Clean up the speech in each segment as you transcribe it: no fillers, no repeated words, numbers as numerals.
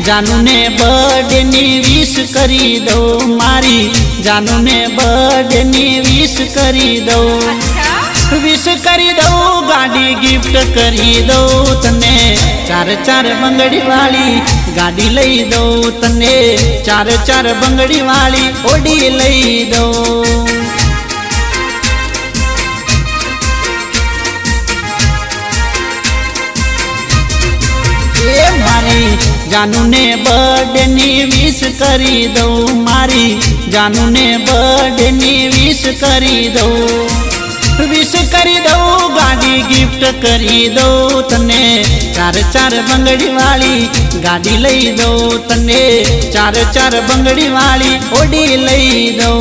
जानू ने बर्थडे नी विश करी दो मारी जानू ने बर्थडे नी विश करी दो विश करी दो गाड़ी गिफ्ट करी दो तने चार चार बंगड़ी वाली गाड़ी लई दो तने चार चार बंगड़ी वाली ओडी लई दो मारी जानू ने बर्थडे नी विश करी दो मारी जानू ने बर्थडे नी विश करी दो विश करी दो गाड़ी गिफ्ट करी दो तने चार चार बंगड़ी वाली गाड़ी लई दो तने चार चार बंगड़ी वाली ओडी लई दो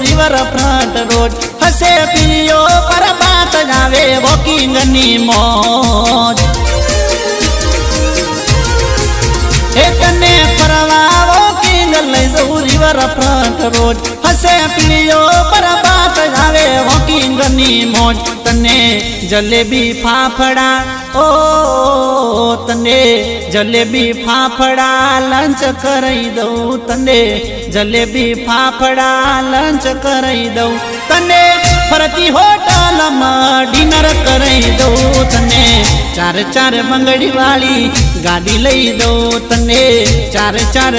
रिवर फ्रंट रोड हसे पियो पर बात जावे वॉकिंग नी मौज तने परवा वॉकिंग ले जाऊ रिवर फ्रंट रोड हसे पियो पर बात जावे वॉकिंग नी मौज तने जलेबी फाफड़ा ओ तने जलेबी फाफड़ा लंच करई दो तने जलेबी फाफड़ा लंच करई दो तने फरती होटल में डिनर करई दो तने चार चार बंगड़ी वाली गाड़ी लई दो तने चार चार